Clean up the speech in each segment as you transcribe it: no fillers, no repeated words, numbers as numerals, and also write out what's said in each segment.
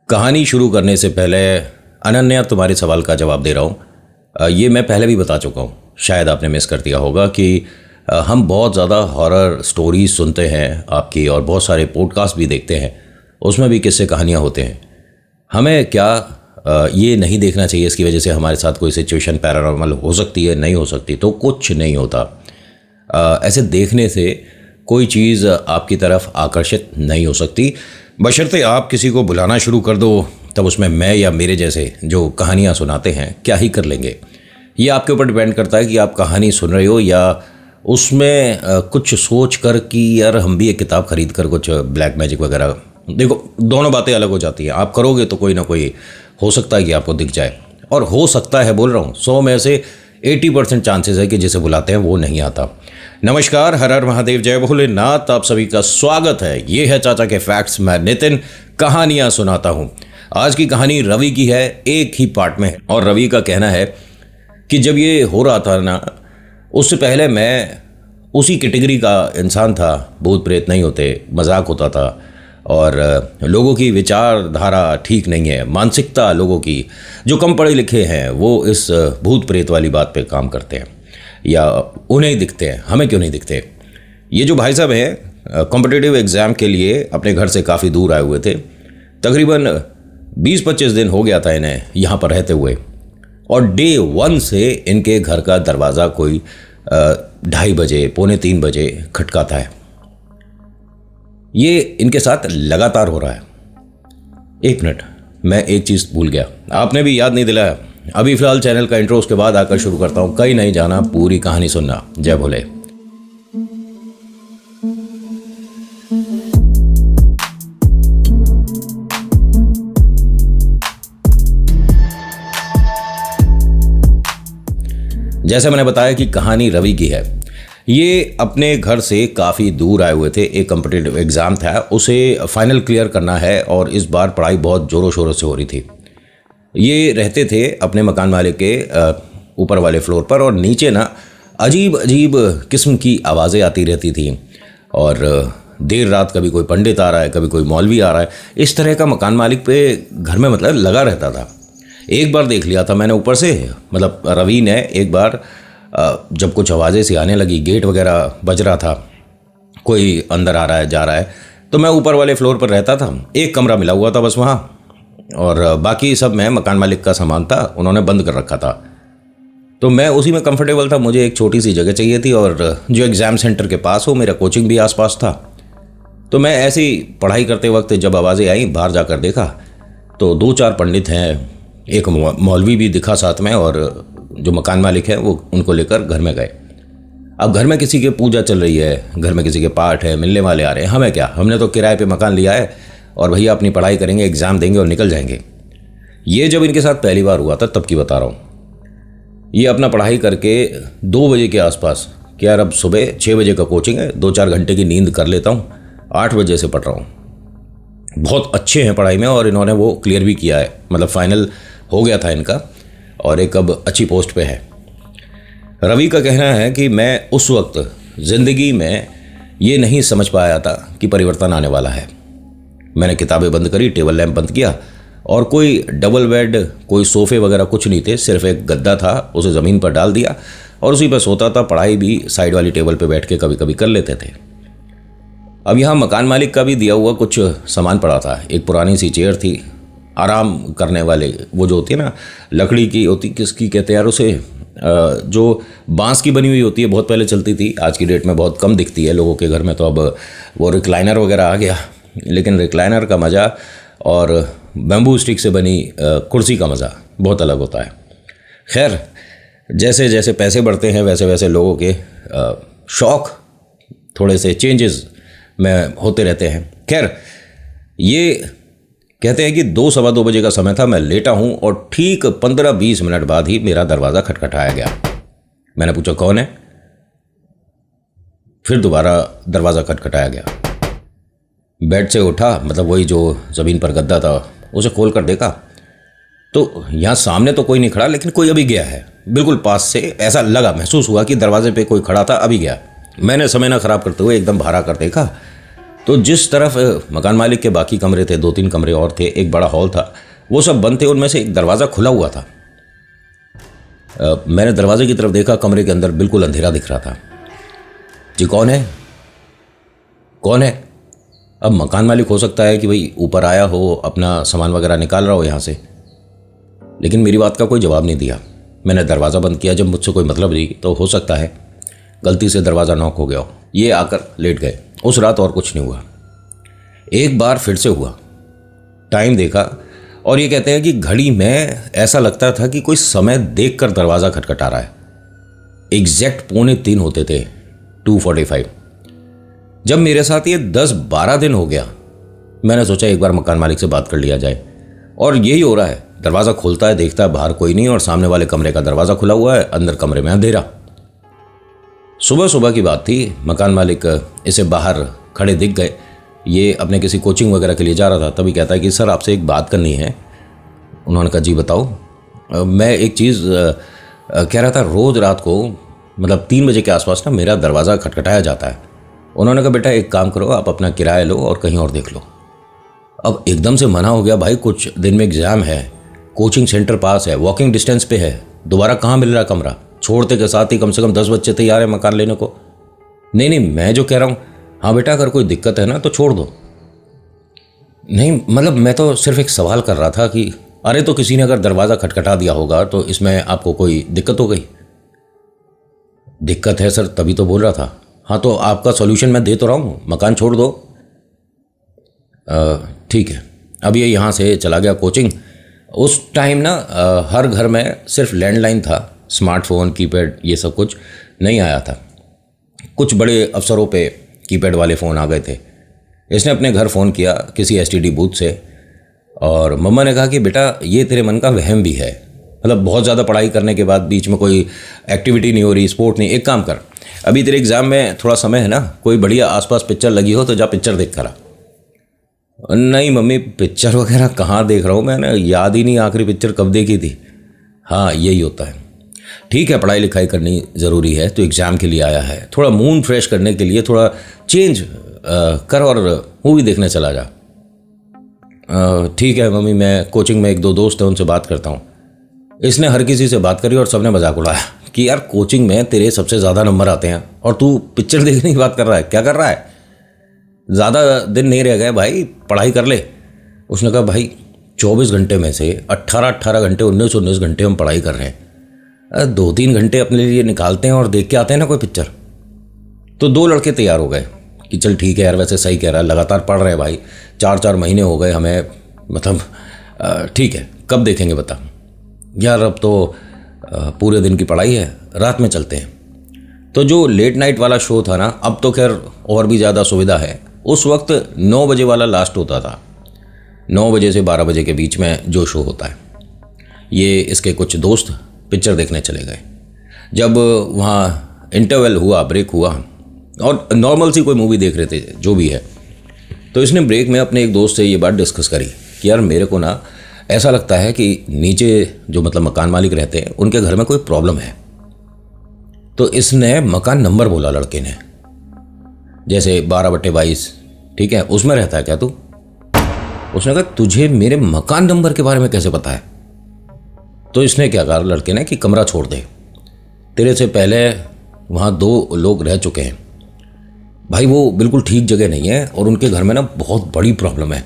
कहानी शुरू करने से पहले अनन्या तुम्हारे सवाल का जवाब दे रहा हूँ। ये मैं पहले भी बता चुका हूँ, शायद आपने मिस कर दिया होगा कि हम बहुत ज़्यादा हॉरर स्टोरीज सुनते हैं आपकी, और बहुत सारे पॉडकास्ट भी देखते हैं, उसमें भी किस्से कहानियाँ होते हैं। हमें क्या ये नहीं देखना चाहिए इसकी वजह से हमारे साथ कोई सिचुएशन पैरानॉर्मल हो सकती है? नहीं हो सकती, तो कुछ नहीं होता। ऐसे देखने से कोई चीज़ आपकी तरफ आकर्षित नहीं हो सकती, बशर्ते आप किसी को बुलाना शुरू कर दो, तब उसमें मैं या मेरे जैसे जो कहानियाँ सुनाते हैं क्या ही कर लेंगे। ये आपके ऊपर डिपेंड करता है कि आप कहानी सुन रहे हो या उसमें कुछ सोच कर कि यार हम भी एक किताब खरीद कर कुछ ब्लैक मैजिक वगैरह। देखो, दोनों बातें अलग हो जाती हैं। आप करोगे तो कोई ना कोई हो सकता है कि आपको दिख जाए, और हो सकता है बोल रहा हूँ 100 में से 80% चांसेस है कि जिसे बुलाते हैं वो नहीं आता। नमस्कार, हर हर महादेव, जय भोलेनाथ, आप सभी का स्वागत है। ये है चाचा के फैक्ट्स, मैं नितिन कहानियाँ सुनाता हूँ। आज की कहानी रवि की है, एक ही पार्ट में है। और रवि का कहना है कि जब ये हो रहा था ना, उससे पहले मैं उसी कैटेगरी का इंसान था। भूत प्रेत नहीं होते, मजाक होता था, और लोगों की विचारधारा ठीक नहीं है, मानसिकता लोगों की जो कम पढ़े लिखे हैं वो इस भूत प्रेत वाली बात पे काम करते हैं, या उन्हें दिखते हैं, हमें क्यों नहीं दिखते। ये जो भाई साहब हैं कॉम्पिटिटिव एग्ज़ाम के लिए अपने घर से काफ़ी दूर आए हुए थे। तकरीबन 20-25 दिन हो गया था इन्हें यहाँ पर रहते हुए, और डे 1 से इनके घर का दरवाज़ा कोई 2:30 बजे, 2:45 बजे खटकाता है। ये इनके साथ लगातार हो रहा है। एक मिनट, मैं एक चीज़ भूल गया, आपने भी याद नहीं दिलाया। अभी फ़िलहाल चैनल का इंट्रो उसके बाद आकर शुरू करता हूँ। कहीं नहीं जाना, पूरी कहानी सुनना। जय भोले। जैसे मैंने बताया कि कहानी रवि की है। ये अपने घर से काफ़ी दूर आए हुए थे। एक कॉम्पिटिटिव एग्ज़ाम था, उसे फाइनल क्लियर करना है, और इस बार पढ़ाई बहुत ज़ोरों शोरों से हो रही थी। ये रहते थे अपने मकान मालिक के ऊपर वाले फ्लोर पर, और नीचे ना अजीब अजीब किस्म की आवाज़ें आती रहती थी, और देर रात कभी कोई पंडित आ रहा है, कभी कोई मौलवी आ रहा है। इस तरह का मकान मालिक पे घर में मतलब लगा रहता था। एक बार देख लिया था मैंने ऊपर से, मतलब रवि ने एक बार जब कुछ आवाज़ें सी आने लगी, गेट वगैरह बज रहा था, कोई अंदर आ रहा है जा रहा है, तो मैं ऊपर वाले फ्लोर पर रहता था। एक कमरा मिला हुआ था बस वहाँ, और बाकी सब में मकान मालिक का सामान था, उन्होंने बंद कर रखा था। तो मैं उसी में कंफर्टेबल था। मुझे एक छोटी सी जगह चाहिए थी, और जो एग्ज़ाम सेंटर के पास हो, मेरा कोचिंग भी आसपास था। तो मैं ऐसे ही पढ़ाई करते वक्त जब आवाज़ें आई, बाहर जाकर देखा तो 2-4 पंडित हैं, एक मौलवी भी दिखा साथ में, और जो मकान मालिक है वो उनको लेकर घर में गए। अब घर में किसी के पूजा चल रही है, घर में किसी के पाठ है, मिलने वाले आ रहे हैं, हमें क्या, हमने तो किराए पे मकान लिया है, और भैया अपनी पढ़ाई करेंगे, एग्ज़ाम देंगे और निकल जाएंगे। ये जब इनके साथ पहली बार हुआ था तब की बता रहा हूँ। ये अपना पढ़ाई करके 2 बजे के आसपास, कि यार अब सुबह 6 बजे का कोचिंग है, 2-4 घंटे की नींद कर लेता हूँ, 8 बजे से पढ़ रहा हूँ। बहुत अच्छे हैं पढ़ाई में, और इन्होंने वो क्लियर भी किया है, मतलब फाइनल हो गया था इनका, और एक अब अच्छी पोस्ट पे है। रवि का कहना है कि मैं उस वक्त ज़िंदगी में ये नहीं समझ पाया था कि परिवर्तन आने वाला है। मैंने किताबें बंद करी, टेबल लैंप बंद किया, और कोई डबल बेड, कोई सोफ़े वगैरह कुछ नहीं थे, सिर्फ एक गद्दा था, उसे ज़मीन पर डाल दिया और उसी पर सोता था। पढ़ाई भी साइड वाली टेबल पर बैठ के कभी कभी कर लेते थे। अब यहाँ मकान मालिक का भी दिया हुआ कुछ सामान पड़ा था। एक पुरानी सी चेयर थी, आराम करने वाले, वो जो होती है ना, लकड़ी की होती, किसकी कहते हैं यार उसे, जो बांस की बनी हुई होती है, बहुत पहले चलती थी, आज की डेट में बहुत कम दिखती है लोगों के घर में। तो अब वो रिक्लाइनर वगैरह आ गया, लेकिन रिक्लाइनर का मज़ा और बैम्बू स्टिक से बनी कुर्सी का मज़ा बहुत अलग होता है। खैर, जैसे जैसे पैसे बढ़ते हैं वैसे वैसे लोगों के शौक़ थोड़े से चेंजेस में होते रहते हैं। खैर, ये कहते हैं कि 2-2:15 बजे का समय था, मैं लेटा हूँ, और ठीक 15-20 मिनट बाद ही मेरा दरवाज़ा खटखटाया गया। मैंने पूछा कौन है, फिर दोबारा दरवाज़ा खटखटाया गया। बेड से उठा, मतलब वही जो ज़मीन पर गद्दा था, उसे खोल कर देखा तो यहाँ सामने तो कोई नहीं खड़ा, लेकिन कोई अभी गया है, बिल्कुल पास से। ऐसा लगा, महसूस हुआ कि दरवाजे पे कोई खड़ा था, अभी गया। मैंने समय ना ख़राब करते हुए एकदम बाहर आकर देखा तो जिस तरफ मकान मालिक के बाकी कमरे थे, 2-3 कमरे और थे, एक बड़ा हॉल था, वो सब बंद थे। उनमें से एक दरवाज़ा खुला हुआ था। मैंने दरवाजे की तरफ देखा, कमरे के अंदर बिल्कुल अंधेरा दिख रहा था। जी कौन है, कौन है? अब मकान मालिक हो सकता है कि भाई ऊपर आया हो, अपना सामान वगैरह निकाल रहा हो यहाँ से, लेकिन मेरी बात का कोई जवाब नहीं दिया। मैंने दरवाज़ा बंद किया। जब मुझसे कोई मतलब नहीं तो हो सकता है गलती से दरवाज़ा नॉक हो गया हो। ये आकर लेट गए। उस रात और कुछ नहीं हुआ। एक बार फिर से हुआ, टाइम देखा और ये कहते हैं कि घड़ी में ऐसा लगता था कि कोई समय देखकर दरवाज़ा खटखटा रहा है। एग्जैक्ट 2:45 होते थे, 2:45। जब मेरे साथ ये 10-12 दिन हो गया, मैंने सोचा एक बार मकान मालिक से बात कर लिया जाए। और यही हो रहा है। दरवाज़ा खोलता है, देखता है बाहर कोई नहीं और सामने वाले कमरे का दरवाज़ा खुला हुआ है, अंदर कमरे में अंधेरा। सुबह सुबह की बात थी। मकान मालिक इसे बाहर खड़े दिख गए। ये अपने किसी कोचिंग वगैरह के लिए जा रहा था। तभी कहता है कि सर आपसे एक बात करनी है। उन्होंने कहा जी बताओ। मैं एक चीज़ कह रहा था, रोज़ रात को मतलब 3 बजे के आसपास ना मेरा दरवाज़ा खटखटाया जाता है। उन्होंने कहा बेटा एक काम करो, आप अपना किराया लो और कहीं और देख लो। अब एकदम से मना हो गया। भाई कुछ दिन में एग्ज़ाम है, कोचिंग सेंटर पास है, वॉकिंग डिस्टेंस पे है, दोबारा कहाँ मिल रहा कमरा? छोड़ते के साथ ही कम से कम 10 बच्चे तैयार हैं मकान लेने को। नहीं, मैं जो कह रहा हूँ, हाँ बेटा अगर कोई दिक्कत है ना तो छोड़ दो। नहीं मतलब मैं तो सिर्फ एक सवाल कर रहा था कि अरे तो किसी ने अगर दरवाज़ा खटखटा दिया होगा तो इसमें आपको कोई दिक्कत हो गई? दिक्कत है सर, तभी तो बोल रहा था। हाँ तो आपका सॉल्यूशन मैं दे तो रहा हूँ, मकान छोड़ दो। ठीक है। अब ये यहाँ से चला गया कोचिंग। उस टाइम ना हर घर में सिर्फ लैंडलाइन था, स्मार्टफोन, कीपैड ये सब कुछ नहीं आया था। कुछ बड़े अफसरों पे कीपैड वाले फ़ोन आ गए थे। इसने अपने घर फ़ोन किया किसी एसटीडी बूथ से और मम्मा ने कहा कि बेटा ये तेरे मन का वहम भी है, मतलब बहुत ज़्यादा पढ़ाई करने के बाद बीच में कोई एक्टिविटी नहीं हो रही, स्पोर्ट नहीं। एक काम कर, अभी तेरे एग्ज़ाम में थोड़ा समय है ना, कोई बढ़िया आसपास पिक्चर लगी हो तो जा पिक्चर देख कर आ। नहीं मम्मी पिक्चर वगैरह कहाँ देख रहा हूँ, मैंने याद ही नहीं आखिरी पिक्चर कब देखी थी। हाँ यही होता है। ठीक है पढ़ाई लिखाई करनी ज़रूरी है तो एग्ज़ाम के लिए आया है, थोड़ा मूड फ्रेश करने के लिए थोड़ा चेंज कर और मूवी देखने चला जा। ठीक है मम्मी, मैं कोचिंग में 1-2 दोस्त हैं उनसे बात करता हूँ। इसने हर किसी से बात करी और सबने मजाक उड़ाया कि यार कोचिंग में तेरे सबसे ज़्यादा नंबर आते हैं और तू पिक्चर देखने की बात कर रहा है, क्या कर रहा है? ज़्यादा दिन नहीं रह गए भाई, पढ़ाई कर ले। उसने कहा भाई 24 घंटे में से 18 घंटे 19 घंटे हम पढ़ाई कर रहे हैं, 2-3 घंटे अपने लिए निकालते हैं और देख के आते हैं ना कोई पिक्चर। तो 2 लड़के तैयार हो गए कि चल ठीक है यार, वैसे सही कह रहा है, लगातार पढ़ रहे हैं भाई, 4-4 महीने हो गए हमें, मतलब ठीक है कब देखेंगे बता। यार अब तो पूरे दिन की पढ़ाई है, रात में चलते हैं। तो जो लेट नाइट वाला शो था ना, अब तो खैर और भी ज़्यादा सुविधा है। उस वक्त 9 बजे वाला लास्ट होता था, 9 बजे से 12 बजे के बीच में जो शो होता है। ये इसके कुछ दोस्त पिक्चर देखने चले गए। जब वहाँ इंटरवल हुआ, ब्रेक हुआ और नॉर्मल सी कोई मूवी देख रहे थे जो भी है, तो इसने ब्रेक में अपने एक दोस्त से ये बात डिस्कस करी कि यार मेरे को ना ऐसा लगता है कि नीचे जो मतलब मकान मालिक रहते हैं उनके घर में कोई प्रॉब्लम है। तो इसने मकान नंबर बोला लड़के ने, जैसे 12/22, ठीक है उसमें रहता है क्या तू? उसने कहा तुझे मेरे मकान नंबर के बारे में कैसे पता है? तो इसने क्या कहा लड़के ने कि कमरा छोड़ दे, तेरे से पहले वहाँ 2 लोग रह चुके हैं भाई, वो बिल्कुल ठीक जगह नहीं है और उनके घर में ना बहुत बड़ी प्रॉब्लम है।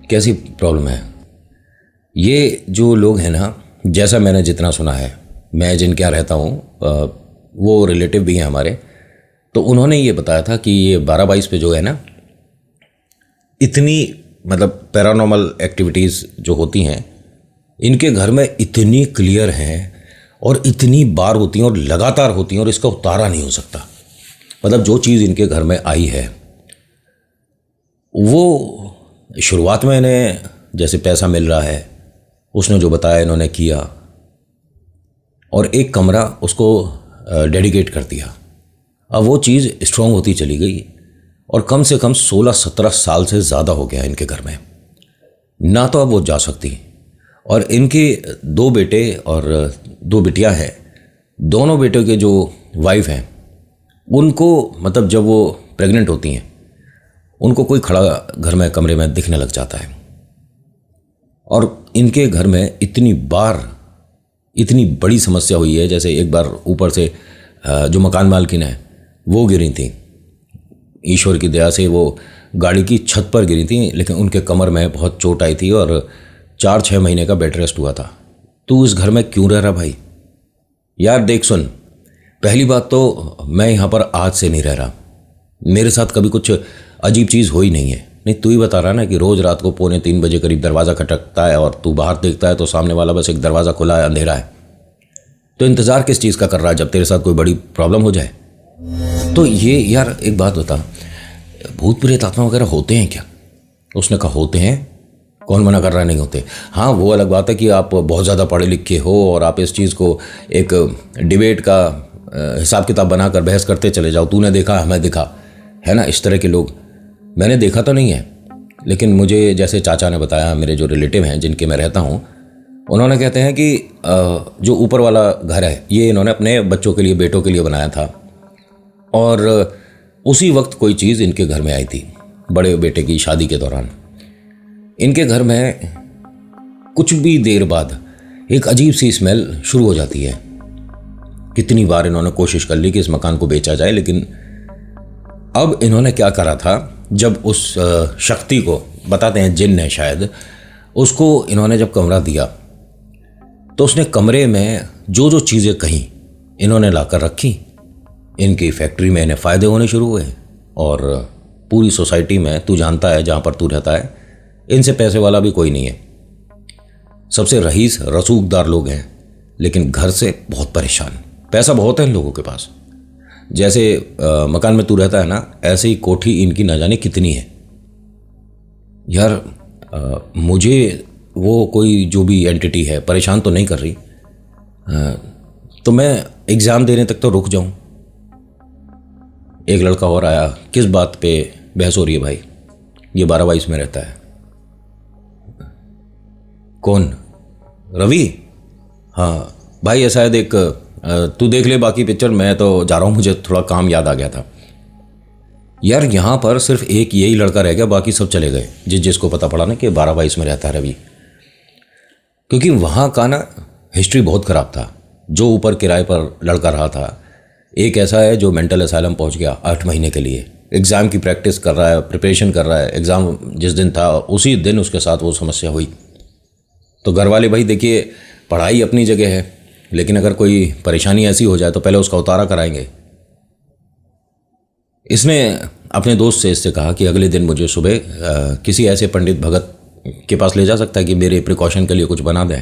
कैसी प्रॉब्लम है? ये जो लोग हैं ना, जैसा मैंने जितना सुना है, मैं जिनके यहाँ रहता हूँ वो रिलेटिव भी हैं हमारे, तो उन्होंने ये बताया था कि ये 12/22 पे जो है ना, इतनी मतलब पैरानॉर्मल एक्टिविटीज़ जो होती हैं इनके घर में इतनी क्लियर हैं और इतनी बार होती हैं और लगातार होती हैं और इसका उतारा नहीं हो सकता। मतलब जो चीज़ इनके घर में आई है वो शुरुआत में इन्हें जैसे पैसा मिल रहा है, उसने जो बताया इन्होंने किया और एक कमरा उसको डेडिकेट कर दिया। अब वो चीज़ स्ट्रॉन्ग होती चली गई और कम से कम 16-17 साल से ज़्यादा हो गया इनके घर में ना, तो अब वो जा सकती। और इनके 2 बेटे और 2 बिटियां हैं। दोनों बेटों के जो वाइफ हैं उनको मतलब जब वो प्रेग्नेंट होती हैं उनको कोई खड़ा घर में कमरे में दिखने लग जाता है। और इनके घर में इतनी बड़ी समस्या हुई है, जैसे एक बार ऊपर से जो मकान मालकिन है वो गिरी थी, ईश्वर की दया से वो गाड़ी की छत पर गिरी थी, लेकिन उनके कमर में बहुत चोट आई थी और 4-6 महीने का बेड रेस्ट हुआ था। तू इस घर में क्यों रह रहा भाई? यार देख सुन, पहली बात तो मैं यहाँ पर आज से नहीं रह रहा, मेरे साथ कभी कुछ अजीब चीज़ हो ही नहीं है। नहीं, तू ही बता रहा ना कि रोज़ रात को 2:45 बजे करीब दरवाज़ा खटकता है और तू बाहर देखता है तो सामने वाला बस एक दरवाज़ा खुला है, अंधेरा है। तो इंतज़ार किस चीज़ का कर रहा है जब तेरे साथ कोई बड़ी प्रॉब्लम हो जाए? तो ये यार एक बात बता, भूत प्रेत आत्मा वगैरह होते हैं क्या? उसने कहा होते हैं, कौन मना कर रहा है नहीं होते। हाँ, वो अलग बात है कि आप बहुत ज़्यादा पढ़े लिखे हो और आप इस चीज़ को एक डिबेट का हिसाब किताब बनाकर बहस करते चले जाओ, तूने देखा हमें दिखा, है ना, इस तरह के लोग। मैंने देखा तो नहीं है, लेकिन मुझे जैसे चाचा ने बताया, मेरे जो रिलेटिव हैं जिनके मैं रहता हूँ, उन्होंने कहते हैं कि जो ऊपर वाला घर है ये इन्होंने अपने बच्चों के लिए, बेटों के लिए बनाया था और उसी वक्त कोई चीज़ इनके घर में आई थी, बड़े बेटे की शादी के दौरान। इनके घर में कुछ भी देर बाद एक अजीब सी स्मेल शुरू हो जाती है। कितनी बार इन्होंने कोशिश कर ली कि इस मकान को बेचा जाए, लेकिन अब इन्होंने क्या करा था, जब उस शक्ति को, बताते हैं जिन्न है शायद, उसको इन्होंने जब कमरा दिया तो उसने कमरे में जो जो चीज़ें कहीं इन्होंने लाकर रखी, इनकी फैक्ट्री में इन्हें फ़ायदे होने शुरू हुए और पूरी सोसाइटी में, तू जानता है जहाँ पर तू रहता है, इनसे पैसे वाला भी कोई नहीं है। सबसे रईस रसूखदार लोग हैं, लेकिन घर से बहुत परेशान। पैसा बहुत है इन लोगों के पास। जैसे मकान में तू रहता है ना, ऐसे ही कोठी इनकी ना जाने कितनी है। यार मुझे वो कोई जो भी एंटिटी है परेशान तो नहीं कर रही, तो मैं एग्ज़ाम देने तक तो रुक जाऊं। एक लड़का और आया, किस बात पे बहस हो रही है भाई? ये 12-22 में रहता है। कौन? रवि? हाँ भाई, ऐसा है देख, तू देख ले बाकी पिक्चर, मैं तो जा रहा हूँ, मुझे थोड़ा काम याद आ गया था। यार यहाँ पर सिर्फ एक यही लड़का रह गया, बाकी सब चले गए जिसको पता पड़ा ना कि 12-22 में रहता है रवि। क्योंकि वहाँ का ना हिस्ट्री बहुत ख़राब था। जो ऊपर किराए पर लड़का रहा था, एक ऐसा है जो मेंटल असाइलम पहुँच गया 8 महीने के लिए, एग्ज़ाम की प्रैक्टिस कर रहा है, प्रिपरेशन कर रहा है। एग्ज़ाम जिस दिन था उसी दिन उसके साथ वो समस्या हुई। तो घर वाले भाई देखिए, पढ़ाई अपनी जगह है, लेकिन अगर कोई परेशानी ऐसी हो जाए तो पहले उसका उतारा कराएंगे। इसने अपने दोस्त से इससे कहा कि अगले दिन मुझे सुबह किसी ऐसे पंडित भगत के पास ले जा सकता है कि मेरे प्रिकॉशन के लिए कुछ बना दें।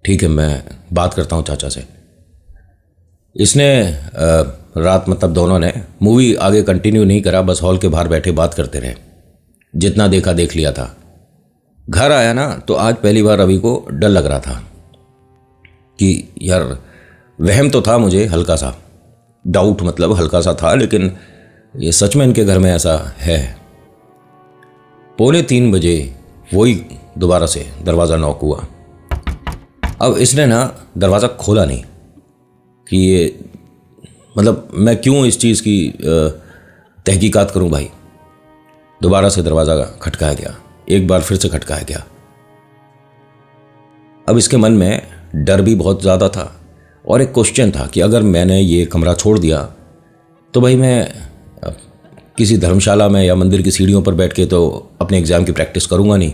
ठीक है, मैं बात करता हूँ चाचा से। इसने रात, मतलब दोनों ने मूवी आगे कंटिन्यू नहीं करा, बस हॉल के बाहर बैठे बात करते रहे। जितना देखा देख लिया था। घर आया ना तो आज पहली बार रवि को डर लग रहा था कि यार, वहम तो था मुझे हल्का सा, डाउट मतलब हल्का सा था, लेकिन ये सच में इनके घर में ऐसा है। 2:45 बजे वही दोबारा से दरवाज़ा नॉक हुआ। अब इसने ना दरवाज़ा खोला नहीं कि ये, मतलब मैं क्यों इस चीज़ की तहकीकात करूं भाई। दोबारा से दरवाज़ा खटकाया गया, एक बार फिर से खटकाया गया। अब इसके मन में डर भी बहुत ज़्यादा था और एक क्वेश्चन था कि अगर मैंने ये कमरा छोड़ दिया तो भाई मैं किसी धर्मशाला में या मंदिर की सीढ़ियों पर बैठ के तो अपने एग्ज़ाम की प्रैक्टिस करूँगा नहीं।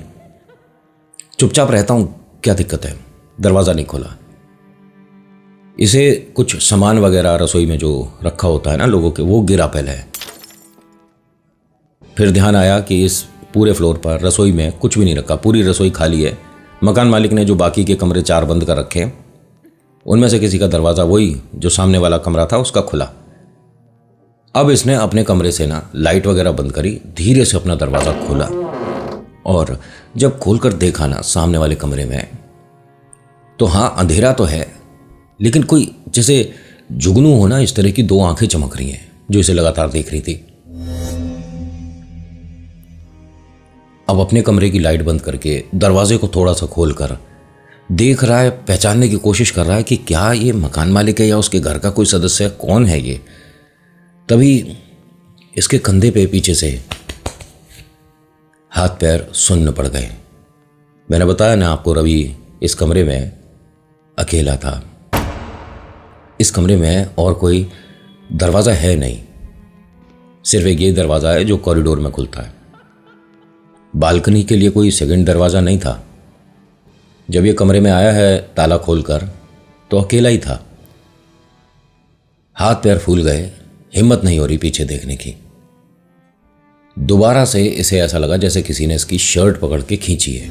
चुपचाप रहता हूँ, क्या दिक्कत है? दरवाज़ा नहीं खोला। इसे कुछ सामान वगैरह रसोई में जो रखा होता है ना लोगों के, वो गिरा पहले। फिर ध्यान आया कि इस पूरे फ्लोर पर रसोई में कुछ भी नहीं रखा, पूरी रसोई खाली है। मकान मालिक ने जो बाकी के कमरे 4 बंद कर रखे, उनमें से किसी का दरवाज़ा, वही जो सामने वाला कमरा था, उसका खुला। अब इसने अपने कमरे से ना लाइट वगैरह बंद करी, धीरे से अपना दरवाज़ा खोला और जब खोलकर देखा ना सामने वाले कमरे में, तो हाँ अंधेरा तो है, लेकिन कोई जैसे जुगनू हो ना, इस तरह की 2 आंखें चमक रही हैं जो इसे लगातार देख रही थी। अब अपने कमरे की लाइट बंद करके दरवाजे को थोड़ा सा खोलकर देख रहा है, पहचानने की कोशिश कर रहा है कि क्या ये मकान मालिक है या उसके घर का कोई सदस्य है, कौन है ये। तभी इसके कंधे पे पीछे से हाथ पैर सुन्न पड़ गए। मैंने बताया ना आपको, रवि इस कमरे में अकेला था। इस कमरे में और कोई दरवाज़ा है नहीं, सिर्फ एक ये दरवाज़ा है जो कॉरिडोर में खुलता है। बालकनी के लिए कोई सेकंड दरवाज़ा नहीं था। जब ये कमरे में आया है ताला खोलकर तो अकेला ही था। हाथ पैर फूल गए, हिम्मत नहीं हो रही पीछे देखने की। दोबारा से इसे ऐसा लगा जैसे किसी ने इसकी शर्ट पकड़ के खींची है।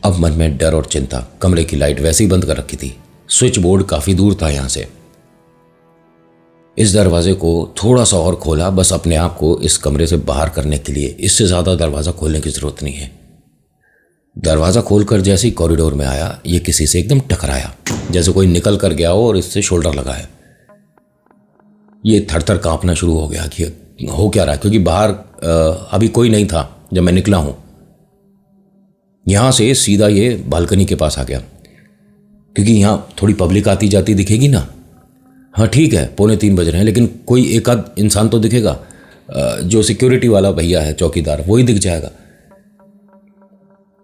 अब मन में डर और चिंता। कमरे की लाइट वैसे ही बंद कर रखी थी, स्विच बोर्ड काफी दूर था यहां से। इस दरवाजे को थोड़ा सा और खोला, बस अपने आप को इस कमरे से बाहर करने के लिए। इससे ज्यादा दरवाजा खोलने की जरूरत नहीं है। दरवाजा खोलकर जैसे ही कॉरिडोर में आया, ये किसी से एकदम टकराया, जैसे कोई निकल कर गया हो और इससे शोल्डर लगा है। ये थरथर कांपना शुरू हो गया कि हो क्या रहा है, क्योंकि बाहर अभी कोई नहीं था जब मैं निकला हूं। यहां से सीधा ये बालकनी के पास आ गया, क्योंकि यहां थोड़ी पब्लिक आती जाती दिखेगी ना। हाँ ठीक है, 2:45 बज रहे हैं, लेकिन कोई एक आध इंसान तो दिखेगा। जो सिक्योरिटी वाला भैया है, चौकीदार, वही दिख जाएगा।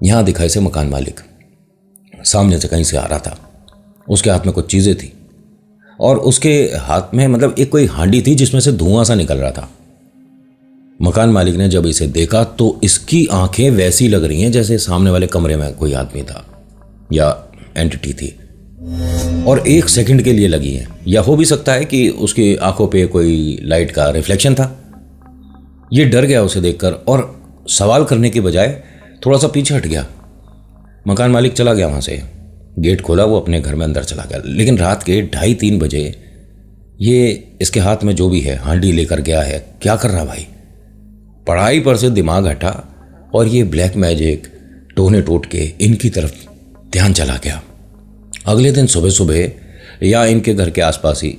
यहां दिखा इसे मकान मालिक, सामने से कहीं से आ रहा था। उसके हाथ में कुछ चीजें थी और उसके हाथ में मतलब एक कोई हांडी थी जिसमें से धुआं सा निकल रहा था। मकान मालिक ने जब इसे देखा तो इसकी आंखें वैसी लग रही हैं जैसे सामने वाले कमरे में कोई आदमी था या एंटिटी थी, और 1 सेकंड के लिए लगी है। या हो भी सकता है कि उसकी आंखों पे कोई लाइट का रिफ्लेक्शन था। ये डर गया उसे देखकर और सवाल करने के बजाय थोड़ा सा पीछे हट गया। मकान मालिक चला गया वहां से, गेट खोला, वो अपने घर में अंदर चला गया। लेकिन रात के 2:30-3 बजे ये इसके हाथ में जो भी है हांडी लेकर गया है। क्या कर रहा भाई? पढ़ाई पर से दिमाग हटा और ये ब्लैक मैजिक, टोने टोटके, इनकी तरफ ध्यान चला गया। अगले दिन सुबह सुबह या इनके घर के आसपास ही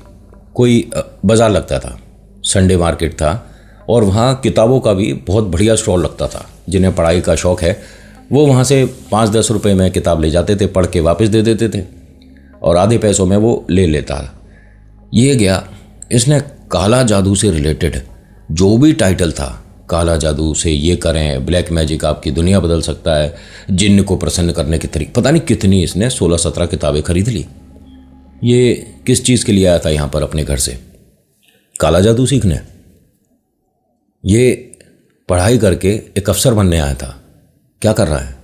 कोई बाजार लगता था, संडे मार्केट था, और वहाँ किताबों का भी बहुत बढ़िया स्टॉल लगता था। जिन्हें पढ़ाई का शौक़ है वो वहाँ से 5-10 रुपये में किताब ले जाते थे, पढ़ के वापस दे देते थे और आधे पैसों में वो ले लेता। ये गया, इसने काला जादू से रिलेटेड जो भी टाइटल था, काला जादू से ये करें, ब्लैक मैजिक आपकी दुनिया बदल सकता है, जिन्न को प्रसन्न करने की तरीके, पता नहीं कितनी इसने 16-17 किताबें खरीद ली। ये किस चीज़ के लिए आया था यहाँ पर अपने घर से? काला जादू सीखने। ये पढ़ाई करके एक अफसर बनने आया था। क्या कर रहा है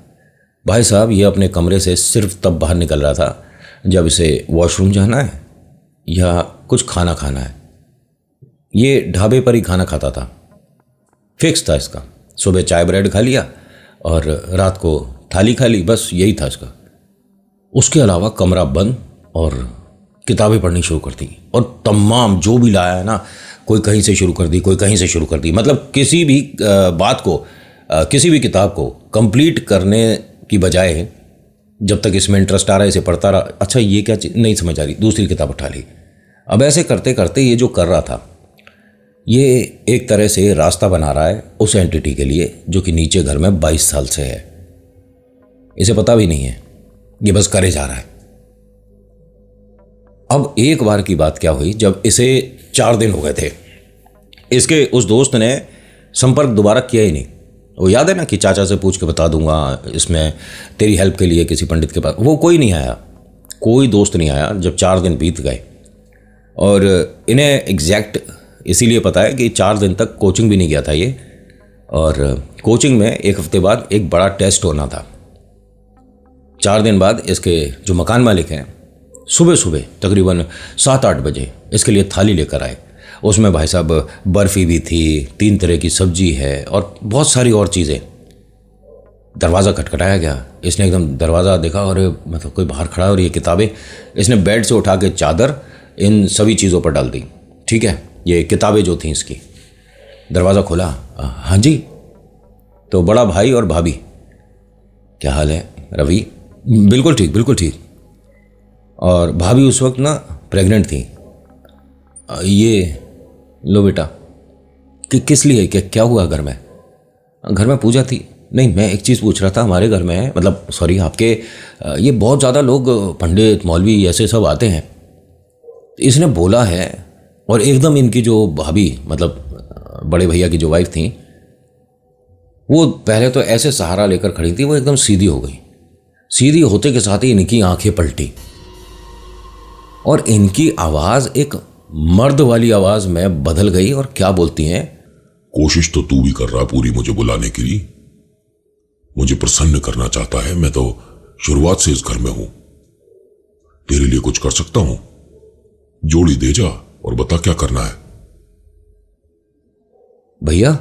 भाई साहब? ये अपने कमरे से सिर्फ तब बाहर निकल रहा था जब इसे वॉशरूम जाना है या कुछ खाना खाना है। ये ढाबे पर ही खाना खाता था, फिक्स था इसका। सुबह चाय ब्रेड खा लिया और रात को थाली खा ली, बस यही था इसका। उसके अलावा कमरा बंद और किताबें पढ़नी शुरू कर दी। और तमाम जो भी लाया है ना, कोई कहीं से शुरू कर दी, कोई कहीं से शुरू कर दी। मतलब किसी भी बात को, किसी भी किताब को कंप्लीट करने की बजाय जब तक इसमें इंटरेस्ट आ रहा है इसे पढ़ता रहा। अच्छा ये क्या चीज़ नहीं समझ आ रही, दूसरी किताब उठा ली। अब ऐसे करते करते ये जो कर रहा था, ये एक तरह से रास्ता बना रहा है उस एंटिटी के लिए जो कि नीचे घर में 22 साल से है। इसे पता भी नहीं है, ये बस करे जा रहा है। अब एक बार की बात क्या हुई, जब इसे 4 दिन हो गए थे, इसके उस दोस्त ने संपर्क दोबारा किया ही नहीं। वो याद है ना कि चाचा से पूछ के बता दूंगा, इसमें तेरी हेल्प के लिए किसी पंडित के पास, वो कोई नहीं आया, कोई दोस्त नहीं आया। जब 4 दिन बीत गए, और इन्हें एग्जैक्ट इसीलिए पता है कि 4 दिन तक कोचिंग भी नहीं गया था ये, और कोचिंग में 1 हफ्ते बाद एक बड़ा टेस्ट होना था। 4 दिन बाद इसके जो मकान मालिक हैं सुबह सुबह तकरीबन 7-8 बजे इसके लिए थाली लेकर आए। उसमें भाई साहब बर्फ़ी भी थी, 3 तरह की सब्जी है और बहुत सारी और चीज़ें। दरवाज़ा खटखटाया गया। इसने एकदम दरवाज़ा देखा और मतलब कोई बाहर खड़ा है, और ये किताबें इसने बेड से उठा के चादर इन सभी चीज़ों पर डाल दी। ठीक है, ये किताबें जो थी इसकी। दरवाज़ा खोला, हाँ जी। तो बड़ा भाई और भाभी, क्या हाल है रवि? बिल्कुल ठीक, बिल्कुल ठीक। और भाभी उस वक्त ना प्रेग्नेंट थी। ये लो बेटा। कि किस लिए, क्या हुआ घर में? घर में पूजा थी। नहीं, मैं एक चीज़ पूछ रहा था, हमारे घर में मतलब सॉरी आपके, ये बहुत ज़्यादा लोग पंडित मौलवी ऐसे सब आते हैं। इसने बोला है और एकदम इनकी जो भाभी, मतलब बड़े भैया की जो वाइफ थी, वो पहले तो ऐसे सहारा लेकर खड़ी थी, वो एकदम सीधी हो गई। सीधी होते के साथ ही इनकी आंखें पलटी और इनकी आवाज एक मर्द वाली आवाज में बदल गई और क्या बोलती हैं, कोशिश तो तू भी कर रहा पूरी मुझे बुलाने के लिए, मुझे प्रसन्न करना चाहता है। मैं तो शुरुआत से इस घर में हूं, तेरे लिए कुछ कर सकता हूं। जोड़ी दे जा और बता क्या करना है। भैया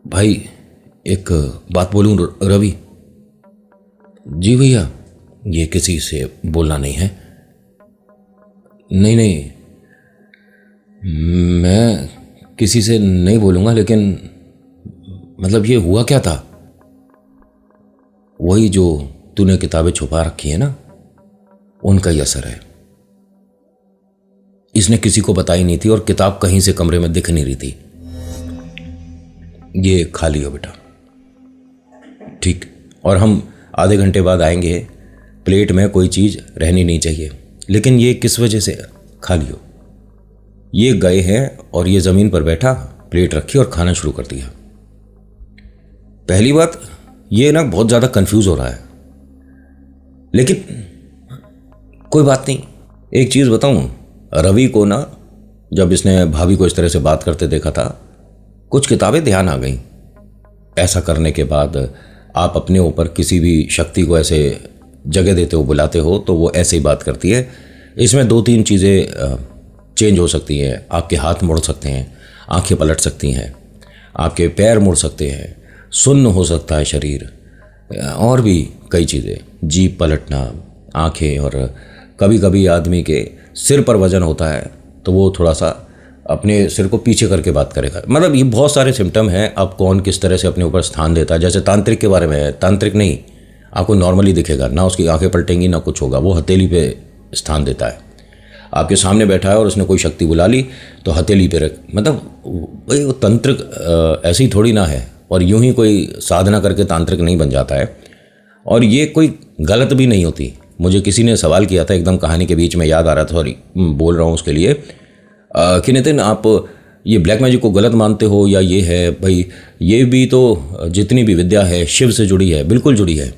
भाई एक बात बोलूं रवि? जी भैया, ये किसी से बोलना नहीं है। नहीं नहीं, मैं किसी से नहीं बोलूंगा, लेकिन मतलब ये हुआ क्या था? वही जो तूने किताबें छुपा रखी है ना, उनका ही असर है। इसने किसी को बताई नहीं थी और किताब कहीं से कमरे में दिख नहीं रही थी। ये खा लियो बेटा, ठीक? और हम आधे घंटे बाद आएंगे, प्लेट में कोई चीज़ रहनी नहीं चाहिए। लेकिन ये किस वजह से? खा लियो। ये गए हैं और ये ज़मीन पर बैठा, प्लेट रखी और खाना शुरू कर दिया। पहली बात, ये ना बहुत ज़्यादा कंफ्यूज हो रहा है, लेकिन कोई बात नहीं। एक चीज़ बताऊं, रवि को ना जब इसने भाभी को इस तरह से बात करते देखा था, कुछ किताबें ध्यान आ गईं। ऐसा करने के बाद आप अपने ऊपर किसी भी शक्ति को ऐसे जगह देते हो, बुलाते हो, तो वो ऐसे ही बात करती है। इसमें 2-3 चीज़ें चेंज हो सकती हैं। आपके हाथ मुड़ सकते हैं, आंखें पलट सकती हैं, आपके पैर मुड़ सकते हैं, सुन्न हो सकता है शरीर, और भी कई चीज़ें, जीभ पलटना, आंखें, और कभी कभी आदमी के सिर पर वजन होता है तो वो थोड़ा सा अपने सिर को पीछे करके बात करेगा। मतलब ये बहुत सारे सिम्टम हैं। अब कौन किस तरह से अपने ऊपर स्थान देता है। जैसे तांत्रिक के बारे में है, तांत्रिक नहीं, आपको नॉर्मली दिखेगा ना, उसकी आंखें पलटेंगी ना कुछ होगा, वो हथेली पे स्थान देता है। आपके सामने बैठा है और उसने कोई शक्ति बुला ली तो हथेली पे रख, मतलब भाई वो तंत्रिक ऐसी थोड़ी ना है, और यूं ही कोई साधना करके तांत्रिक नहीं बन जाता है। और ये कोई गलत भी नहीं होती। मुझे किसी ने सवाल किया था एकदम कहानी के बीच में, याद आ रहा था, सॉरी बोल रहा हूँ उसके लिए, कि नितिन आप ये ब्लैक मैजिक को गलत मानते हो या ये है? भाई ये भी तो जितनी भी विद्या है शिव से जुड़ी है, बिल्कुल जुड़ी है,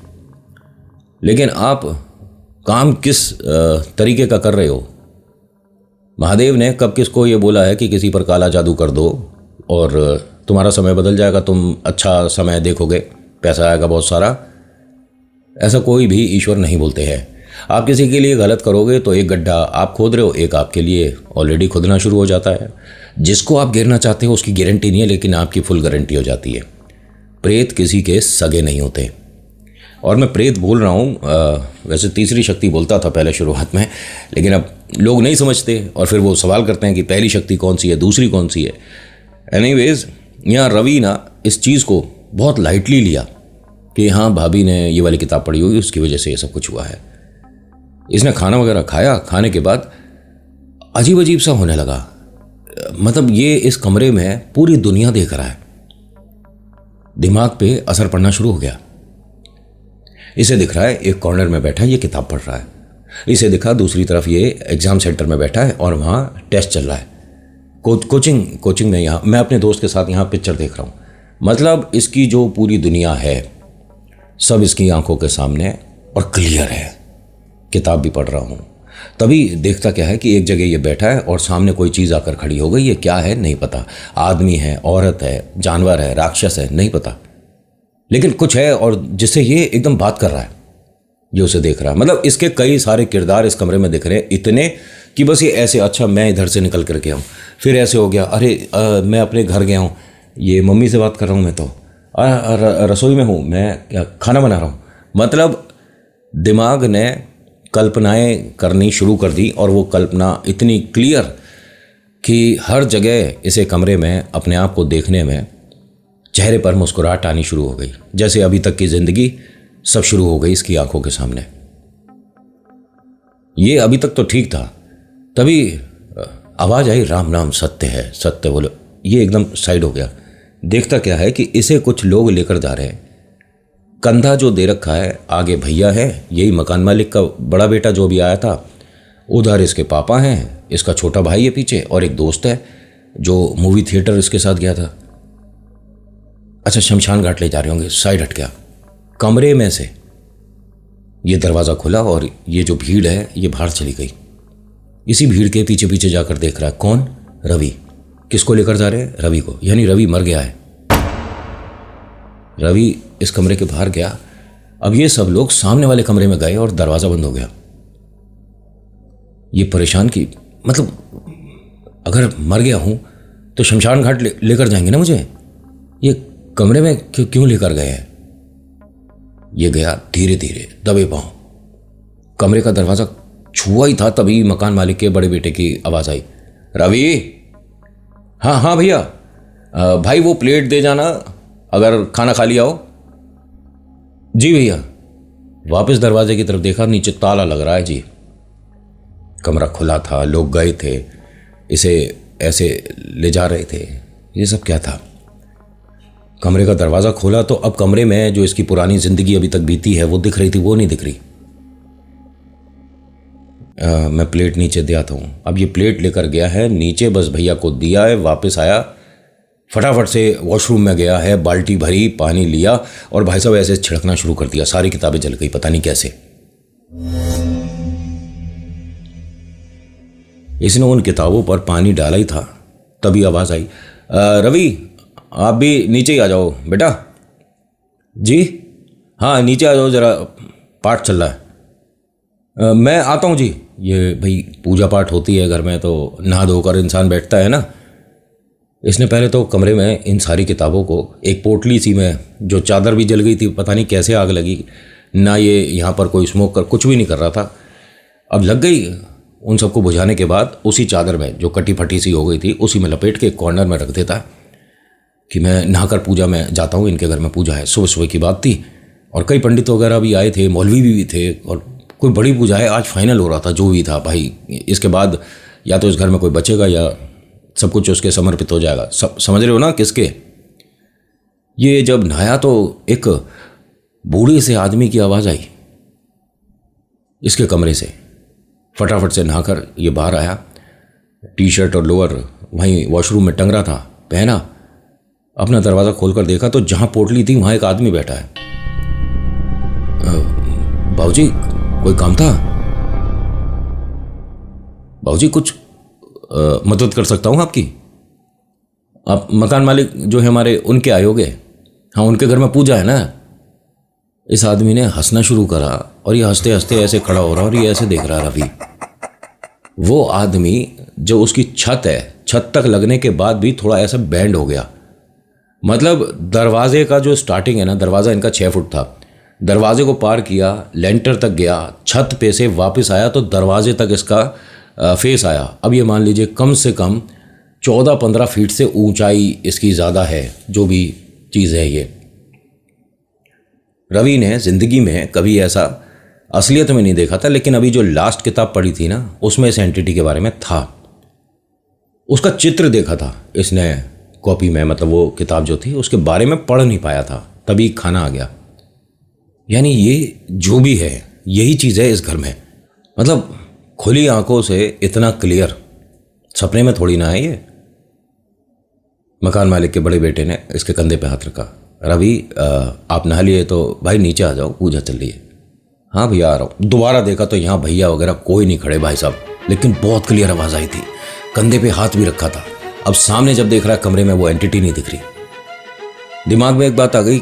लेकिन आप काम किस तरीके का कर रहे हो? महादेव ने कब किसको ये बोला है कि किसी पर काला जादू कर दो और तुम्हारा समय बदल जाएगा, तुम अच्छा समय देखोगे, पैसा आएगा बहुत सारा? ऐसा कोई भी ईश्वर नहीं बोलते हैं। आप किसी के लिए गलत करोगे तो एक गड्ढा आप खोद रहे हो, एक आपके लिए ऑलरेडी खुदना शुरू हो जाता है। जिसको आप गिरना चाहते हो उसकी गारंटी नहीं है, लेकिन आपकी फुल गारंटी हो जाती है। प्रेत किसी के सगे नहीं होते। और मैं प्रेत बोल रहा हूँ, वैसे तीसरी शक्ति बोलता था पहले शुरुआत में, लेकिन अब लोग नहीं समझते और फिर वो सवाल करते हैं कि पहली शक्ति कौन सी है, दूसरी कौन सी है। एनीवेज, यहाँ रवि ना इस चीज़ को बहुत लाइटली लिया कि हाँ भाभी ने ये वाली किताब पढ़ी होगी, उसकी वजह से ये सब कुछ हुआ है। इसने खाना वगैरह खाया, खाने के बाद अजीब अजीब सा होने लगा। मतलब ये इस कमरे में पूरी दुनिया देख रहा है, दिमाग पे असर पड़ना शुरू हो गया। इसे दिख रहा है एक कॉर्नर में बैठा है, ये किताब पढ़ रहा है। इसे दिखा दूसरी तरफ ये एग्जाम सेंटर में बैठा है और वहाँ टेस्ट चल रहा है। कोचिंग में, यहाँ मैं अपने दोस्त के साथ यहाँ पिक्चर देख रहा हूँ। मतलब इसकी जो पूरी दुनिया है सब इसकी आंखों के सामने और क्लियर है। किताब भी पढ़ रहा हूँ। तभी देखता क्या है कि एक जगह ये बैठा है और सामने कोई चीज़ आकर खड़ी हो गई। ये क्या है नहीं पता, आदमी है, औरत है, जानवर है, राक्षस है, नहीं पता, लेकिन कुछ है और जिससे ये एकदम बात कर रहा है, जो उसे देख रहा है। मतलब इसके कई सारे किरदार इस कमरे में दिख रहे हैं, इतने कि बस ये ऐसे, अच्छा मैं इधर से निकल कर गया हूँ, फिर ऐसे हो गया, अरे मैं अपने घर गया हूँ, ये मम्मी से बात कर रहा हूँ, मैं तो रसोई में हूँ, मैं खाना बना रहा हूँ। मतलब दिमाग ने कल्पनाएं करनी शुरू कर दी और वो कल्पना इतनी क्लियर कि हर जगह इसे कमरे में अपने आप को देखने में चेहरे पर मुस्कुराहट आनी शुरू हो गई, जैसे अभी तक की जिंदगी सब शुरू हो गई इसकी आंखों के सामने। ये अभी तक तो ठीक था, तभी आवाज आई, राम नाम सत्य है, सत्य बोलो। ये एकदम साइड हो गया। देखता क्या है कि इसे कुछ लोग लेकर जा रहे हैं। कंधा जो दे रखा है, आगे भैया है, यही मकान मालिक का बड़ा बेटा जो भी आया था, उधर इसके पापा हैं, इसका छोटा भाई है पीछे, और एक दोस्त है जो मूवी थिएटर इसके साथ गया था। अच्छा, शमशान घाट ले जा रहे होंगे, साइड हट गया। कमरे में से ये दरवाज़ा खुला और ये जो भीड़ है ये बाहर चली गई। इसी भीड़ के पीछे पीछे जाकर देख रहा है कौन? रवि। किसको लेकर जा रहे हैं? रवि को। यानी रवि मर गया है। रवि इस कमरे के बाहर गया। अब ये सब लोग सामने वाले कमरे में गए और दरवाज़ा बंद हो गया। ये परेशान की, मतलब अगर मर गया हूं तो शमशान घाट लेकर जाएंगे ना मुझे, ये कमरे में क्यों लेकर गए हैं? ये गया धीरे धीरे दबे पांव। कमरे का दरवाज़ा छुआ ही था तभी मकान मालिक के बड़े बेटे की आवाज़ आई, रवि। हाँ हाँ भैया, भाई वो प्लेट दे जाना अगर खाना खा लिया हो। जी भैया। वापस दरवाजे की तरफ देखा, नीचे ताला लग रहा है जी। कमरा खुला था, लोग गए थे, इसे ऐसे ले जा रहे थे। ये सब क्या था? कमरे का दरवाज़ा खोला तो अब कमरे में जो इसकी पुरानी ज़िंदगी अभी तक बीती है वो दिख रही थी, वो नहीं दिख रही। मैं प्लेट नीचे दे आता हूँ। अब ये प्लेट लेकर गया है नीचे, बस भैया को दिया है, वापस आया, फटाफट से वॉशरूम में गया है, बाल्टी भरी, पानी लिया और भाई साहब ऐसे छिड़कना शुरू कर दिया। सारी किताबें जल गई, पता नहीं कैसे। इसने उन किताबों पर पानी डाला ही था, तभी आवाज़ आई, रवि आप भी नीचे ही आ जाओ बेटा। जी हाँ, नीचे आ जाओ, ज़रा पाठ चल रहा है। मैं आता हूँ जी। ये भाई पूजा पाठ होती है घर में तो नहा धोकर इंसान बैठता है ना। इसने पहले तो कमरे में इन सारी किताबों को एक पोटली सी में, जो चादर भी जल गई थी, पता नहीं कैसे आग लगी ना, ये यहाँ पर कोई स्मोक कर कुछ भी नहीं कर रहा था, अब लग गई। उन सबको बुझाने के बाद उसी चादर में जो कटी फटी सी हो गई थी उसी में लपेट के कॉर्नर में रख देता कि मैं नहाकर पूजा में जाता हूँ, इनके घर में पूजा है। सुबह सुबह की बात थी और कई पंडित वगैरह भी आए थे, मौलवी भी थे और कोई बड़ी पूजा है। आज फाइनल हो रहा था जो भी था भाई, इसके बाद या तो इस घर में कोई बचेगा या सब कुछ उसके समर्पित हो जाएगा। सब समझ रहे हो ना किसके। ये जब नहाया तो एक बूढ़े से आदमी की आवाज़ आई इसके कमरे से। फटाफट से नहाकर ये बाहर आया, टी शर्ट और लोअर वहीं वॉशरूम में टंग रहा था, पहना, अपना दरवाज़ा खोलकर देखा तो जहां पोटली थी वहां एक आदमी बैठा है। बाबूजी कोई काम था? बाबूजी कुछ मदद कर सकता हूं आपकी? आप मकान मालिक जो है हमारे, उनके आए होगे? हाँ, उनके घर में पूजा है ना। इस आदमी ने हंसना शुरू करा और ये हंसते हंसते ऐसे खड़ा हो रहा और ये ऐसे देख रहा रवि। वो आदमी जो उसकी छत है, छत तक लगने के बाद भी थोड़ा ऐसा बैंड हो गया। मतलब दरवाजे का जो स्टार्टिंग है ना, दरवाज़ा इनका 6 फुट था, दरवाजे को पार किया, लेंटर तक गया, छत पे से वापस आया तो दरवाजे तक इसका फेस आया। अब ये मान लीजिए कम से कम 14-15 फीट से ऊंचाई इसकी ज़्यादा है, जो भी चीज़ है ये। रवि ने ज़िंदगी में कभी ऐसा असलियत में नहीं देखा था, लेकिन अभी जो लास्ट किताब पढ़ी थी ना उसमें इस एंटिटी के बारे में था। उसका चित्र देखा था इसने कॉपी में, मतलब वो किताब जो थी उसके बारे में पढ़ नहीं पाया था, तभी खाना आ गया। यानी ये जो भी है यही चीज़ है इस घर में। मतलब खुली आंखों से इतना क्लियर सपने में थोड़ी ना है ये। मकान मालिक के बड़े बेटे ने इसके कंधे पे हाथ रखा, रवि आप नहा लिए तो भाई नीचे आ जाओ, पूजा चल रही है। हाँ भैया आ रहा हूँ। दोबारा देखा तो यहाँ भैया वगैरह कोई नहीं खड़े भाई साहब, लेकिन बहुत क्लियर आवाज़ आई थी, कंधे पे हाथ भी रखा था। अब सामने जब देख रहा है कमरे में वो एंटिटी नहीं दिख रही। दिमाग में एक बात आ गई,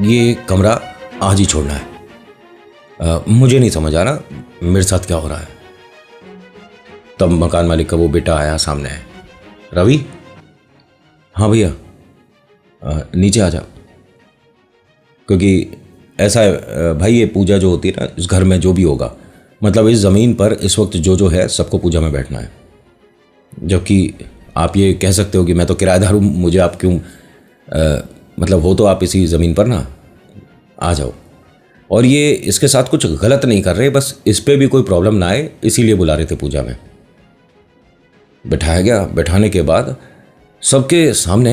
ये कमरा आज ही छोड़ना है। मुझे नहीं समझ आ रहा मेरे साथ क्या हो रहा है। तब मकान मालिक का वो बेटा आया सामने है, रवि। हाँ भैया नीचे आ जा, क्योंकि ऐसा है भाई, ये पूजा जो होती है ना इस घर में जो भी होगा, मतलब इस ज़मीन पर इस वक्त जो है सबको पूजा में बैठना है। जबकि आप ये कह सकते हो कि मैं तो किराएदार हूँ, मुझे आप क्यों मतलब हो तो आप इसी ज़मीन पर ना आ जाओ। और ये इसके साथ कुछ गलत नहीं कर रहे, बस इस पर भी कोई प्रॉब्लम ना आए इसीलिए बुला रहे थे पूजा में। बैठाया गया। बैठाने के बाद सबके सामने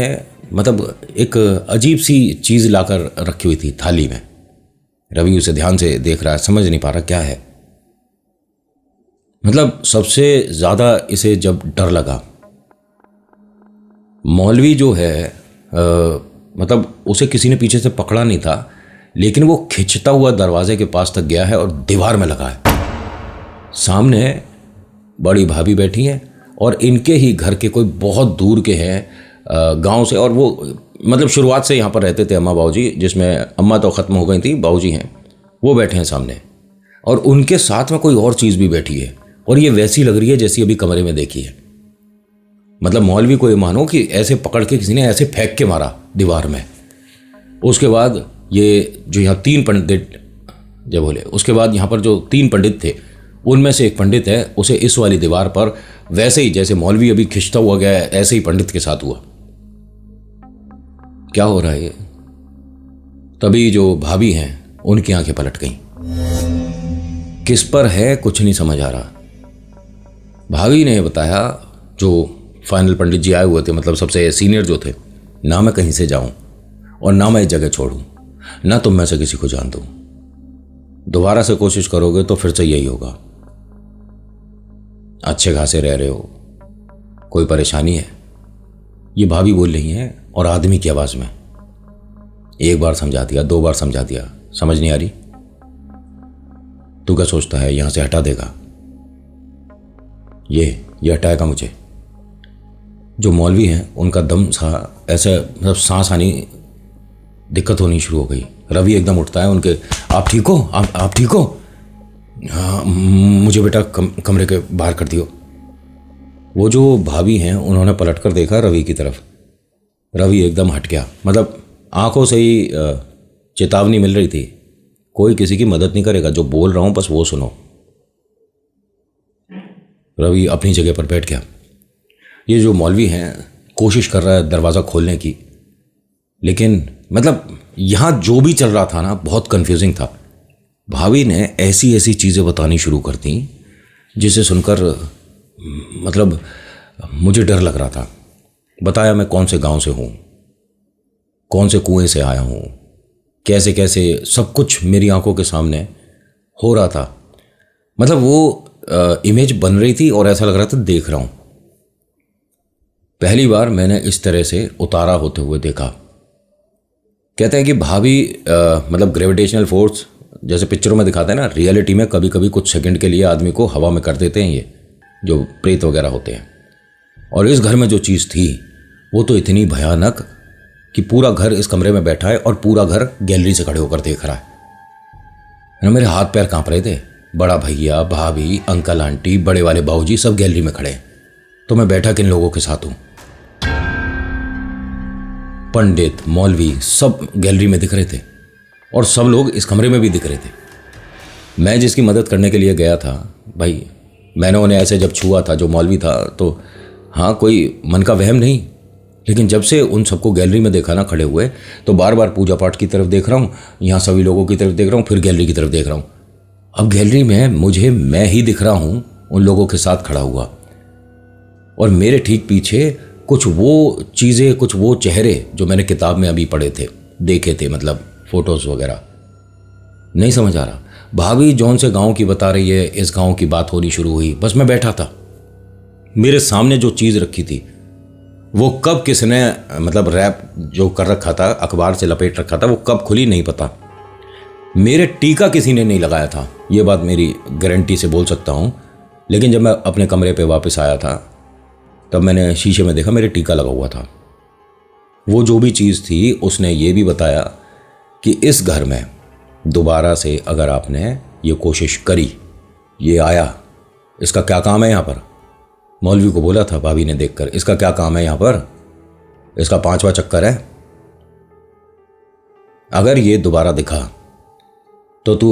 मतलब एक अजीब सी चीज़ लाकर रखी हुई थी थाली में। रवि उसे ध्यान से देख रहा है, समझ नहीं पा रहा क्या है। मतलब सबसे ज़्यादा इसे जब डर लगा, मौलवी जो है मतलब उसे किसी ने पीछे से पकड़ा नहीं था, लेकिन वो खिंचता हुआ दरवाजे के पास तक गया है और दीवार में लगा है। सामने बड़ी भाभी बैठी हैं और इनके ही घर के कोई बहुत दूर के हैं गांव से, और वो मतलब शुरुआत से यहाँ पर रहते थे अम्मा बाबूजी, जिसमें अम्मा तो ख़त्म हो गई थी, बाबूजी हैं, वो बैठे हैं सामने, और उनके साथ में कोई और चीज़ भी बैठी है, और ये वैसी लग रही है जैसी अभी कमरे में देखी है। मतलब मौलवी को ये मानो कि ऐसे पकड़ के किसी ने ऐसे फेंक के मारा दीवार में। उसके बाद ये जो यहाँ 3 पंडित जब बोले, उसके बाद यहाँ पर जो 3 पंडित थे उनमें से एक पंडित है, उसे इस वाली दीवार पर वैसे ही जैसे मौलवी अभी खिंचता हुआ गया है, ऐसे ही पंडित के साथ हुआ। क्या हो रहा है ये? तभी जो भाभी हैं उनकी आंखें पलट गईं। किस पर है कुछ नहीं समझ आ रहा। भाभी ने बताया, जो फाइनल पंडित जी आए हुए थे, मतलब सबसे सीनियर जो थे, ना मैं कहीं से जाऊं और ना मैं इस जगह छोड़ूं, ना तुम में से किसी को जान दूं। दोबारा से कोशिश करोगे तो फिर से यही होगा। अच्छे खासे रह रहे हो, कोई परेशानी है? ये भाभी बोल रही हैं और आदमी की आवाज में। 1 बार समझा दिया, 2 बार समझा दिया, समझ नहीं आ रही? तू क्या सोचता है यहां से हटा देगा? ये हटाएगा मुझे? जो मौलवी हैं उनका दम सा ऐसे मतलब सांस आनी दिक्कत होनी शुरू हो गई। रवि एकदम उठता है उनके, आप ठीक हो? आप ठीक हो? हाँ, मुझे बेटा कमरे के बाहर कर दियो। वो जो भाभी हैं उन्होंने पलट कर देखा रवि की तरफ। रवि एकदम हट गया, मतलब आंखों से ही चेतावनी मिल रही थी, कोई किसी की मदद नहीं करेगा, जो बोल रहा हूं बस वो सुनो। रवि अपनी जगह पर बैठ गया। ये जो मौलवी हैं कोशिश कर रहा है दरवाज़ा खोलने की, लेकिन मतलब यहाँ जो भी चल रहा था ना बहुत कंफ्यूजिंग था। भाभी ने ऐसी ऐसी चीज़ें बतानी शुरू कर दी जिसे सुनकर मतलब मुझे डर लग रहा था। बताया मैं कौन से गांव से हूँ, कौन से कुएं से आया हूँ, कैसे कैसे सब कुछ मेरी आंखों के सामने हो रहा था। मतलब वो इमेज बन रही थी और ऐसा लग रहा था देख रहा हूँ। पहली बार मैंने इस तरह से उतारा होते हुए देखा। कहते हैं कि भाभी मतलब ग्रेविटेशनल फोर्स जैसे पिक्चरों में दिखाते हैं ना, रियलिटी में कभी कभी कुछ सेकंड के लिए आदमी को हवा में कर देते हैं, ये जो प्रेत वगैरह होते हैं। और इस घर में जो चीज़ थी वो तो इतनी भयानक कि पूरा घर इस कमरे में बैठा है और पूरा घर गैलरी से खड़े होकर देख रहा है। मेरे हाथ पैर कांप रहे थे। बड़ा भैया, भाभी, अंकल, आंटी, बड़े वाले बाबूजी सब गैलरी में खड़े हैं, तो मैं बैठा किन लोगों के साथ हूं? पंडित, मौलवी सब गैलरी में दिख रहे थे और सब लोग इस कमरे में भी दिख रहे थे। मैं जिसकी मदद करने के लिए गया था, भाई मैंने उन्हें ऐसे जब छुआ था, जो मौलवी था, तो हाँ कोई मन का वहम नहीं, लेकिन जब से उन सबको गैलरी में देखा ना खड़े हुए, तो बार बार पूजा पाठ की तरफ देख रहा हूँ, यहाँ सभी लोगों की तरफ देख रहा हूँ, फिर गैलरी की तरफ देख रहा हूँ। अब गैलरी में मुझे मैं ही दिख रहा हूँ उन लोगों के साथ खड़ा हुआ, और मेरे ठीक पीछे कुछ वो चीज़ें, कुछ वो चेहरे जो मैंने किताब में अभी पढ़े थे, देखे थे, मतलब फोटोज़ वगैरह। नहीं समझ आ रहा। भाभी जौन से गांव की बता रही है, इस गांव की बात होनी शुरू हुई। बस मैं बैठा था, मेरे सामने जो चीज़ रखी थी वो कब किसने मतलब रैप जो कर रखा था, अखबार से लपेट रखा था, वो कब खुली नहीं पता। मेरे टीका किसी ने नहीं लगाया था, ये बात मेरी गारंटी से बोल सकता हूँ। लेकिन जब मैं अपने कमरे पे वापस आया था तब मैंने शीशे में देखा मेरे टीका लगा हुआ था। वो जो भी चीज़ थी उसने ये भी बताया कि इस घर में दोबारा से अगर आपने ये कोशिश करी, ये आया, इसका क्या काम है यहाँ पर? मौलवी को बोला था भाभी ने देखकर, इसका क्या काम है यहाँ पर? इसका 5वां चक्कर है। अगर ये दोबारा दिखा तो तू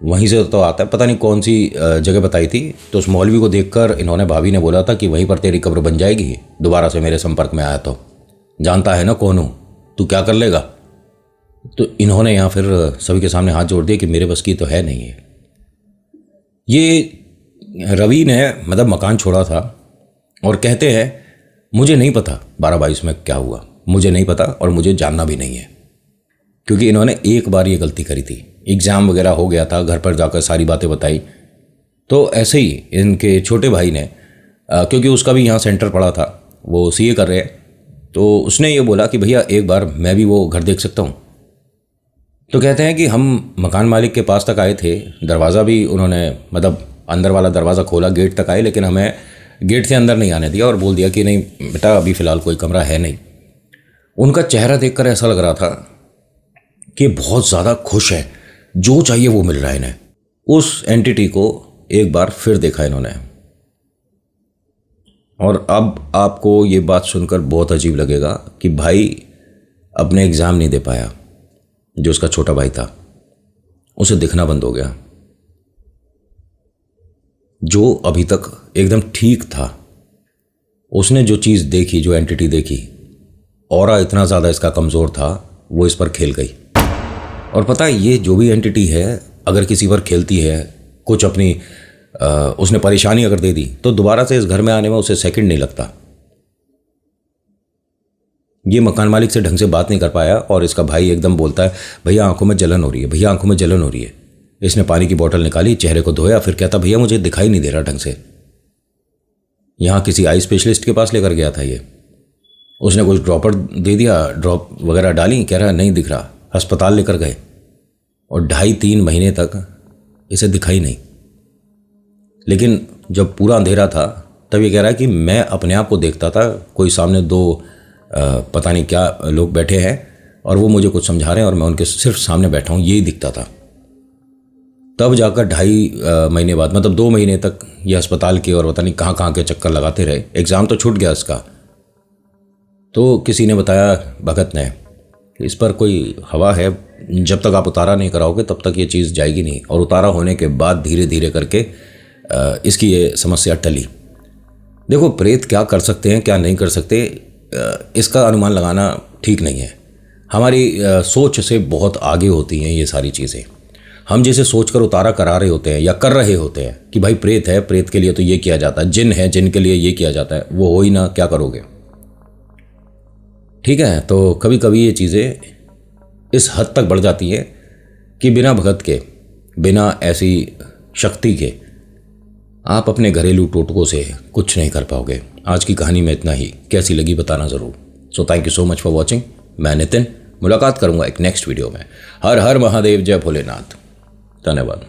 वहीं से तो आता है। पता नहीं कौन सी जगह बताई थी, तो उस मौलवी को देखकर इन्होंने, भाभी ने बोला था कि वहीं पर तेरी कब्र बन जाएगी दोबारा से मेरे संपर्क में आया तो। जानता है ना कौन हूँ, तू क्या कर लेगा? तो इन्होंने यहाँ फिर सभी के सामने हाथ जोड़ दिए कि मेरे बस की तो है नहीं है। ये रवि ने मतलब मकान छोड़ा था और कहते हैं मुझे नहीं पता 12-22 में क्या हुआ, मुझे नहीं पता और मुझे जानना भी नहीं है, क्योंकि इन्होंने एक बार ये गलती करी थी। एग्ज़ाम वगैरह हो गया था, घर पर जाकर सारी बातें बताई, तो ऐसे ही इनके छोटे भाई ने क्योंकि उसका भी यहाँ सेंटर पड़ा था, वो सीए कर रहे हैं, तो उसने ये बोला कि भैया एक बार मैं भी वो घर देख सकता हूँ। तो कहते हैं कि हम मकान मालिक के पास तक आए थे, दरवाज़ा भी उन्होंने मतलब अंदर वाला दरवाज़ा खोला, गेट तक आए, लेकिन हमें गेट से अंदर नहीं आने दिया और बोल दिया कि नहीं बेटा अभी फ़िलहाल कोई कमरा है नहीं। उनका चेहरा देखकर ऐसा लग रहा था कि बहुत ज़्यादा खुश है, जो चाहिए वो मिल रहा है इन्हें। उस एंटिटी को एक बार फिर देखा इन्होंने। और अब आपको ये बात सुनकर बहुत अजीब लगेगा कि भाई अपने एग्ज़ाम नहीं दे पाया, जो उसका छोटा भाई था उसे दिखना बंद हो गया। जो अभी तक एकदम ठीक था, उसने जो चीज़ देखी, जो एंटिटी देखी, ऑरा इतना ज़्यादा इसका कमज़ोर था, वो इस पर खेल गई। और पता है ये जो भी एंटिटी है अगर किसी पर खेलती है, कुछ अपनी उसने परेशानी अगर दे दी, तो दोबारा से इस घर में आने में उसे सेकंड नहीं लगता। ये मकान मालिक से ढंग से बात नहीं कर पाया और इसका भाई एकदम बोलता है भैया आंखों में जलन हो रही है, भैया आंखों में जलन हो रही है। इसने पानी की बोतल निकाली, चेहरे को धोया, फिर कहता भैया मुझे दिखाई नहीं दे रहा ढंग से। यहाँ किसी आई स्पेशलिस्ट के पास लेकर गया था ये, उसने कुछ ड्रॉपर दे दिया, ड्रॉप वगैरह डाली, कह रहा नहीं दिख रहा। अस्पताल लेकर गए और 2.5-3 महीने तक इसे दिखाई नहीं। लेकिन जब पूरा अंधेरा था तब ये कह रहा है कि मैं अपने आप को देखता था, कोई सामने 2 पता नहीं क्या लोग बैठे हैं और वो मुझे कुछ समझा रहे हैं और मैं उनके सिर्फ सामने बैठा हूँ, यही दिखता था। तब जाकर 2.5 महीने बाद, मतलब 2 महीने तक ये अस्पताल के और पता नहीं कहाँ कहाँ के चक्कर लगाते रहे। एग्ज़ाम तो छूट गया इसका। तो किसी ने बताया, भगत ने, इस पर कोई हवा है, जब तक आप उतारा नहीं कराओगे तब तक ये चीज़ जाएगी नहीं। और उतारा होने के बाद धीरे धीरे करके इसकी ये समस्या टली। देखो प्रेत क्या कर सकते हैं क्या नहीं कर सकते, इसका अनुमान लगाना ठीक नहीं है। हमारी सोच से बहुत आगे होती हैं ये सारी चीज़ें। हम जैसे सोचकर उतारा करा रहे होते हैं या कर रहे होते हैं कि भाई प्रेत है, प्रेत के लिए तो ये किया जाता है, जिन है जिन के लिए ये किया जाता है, वो हो ही ना, क्या करोगे। ठीक है, तो कभी कभी ये चीज़ें इस हद तक बढ़ जाती हैं कि बिना भगत के, बिना ऐसी शक्ति के आप अपने घरेलू टोटकों से कुछ नहीं कर पाओगे। आज की कहानी में इतना ही। कैसी लगी बताना ज़रूर। So thank you so much for watching. मैं नितिन मुलाकात करूंगा एक नेक्स्ट वीडियो में। हर हर महादेव, जय भोलेनाथ। धन्यवाद।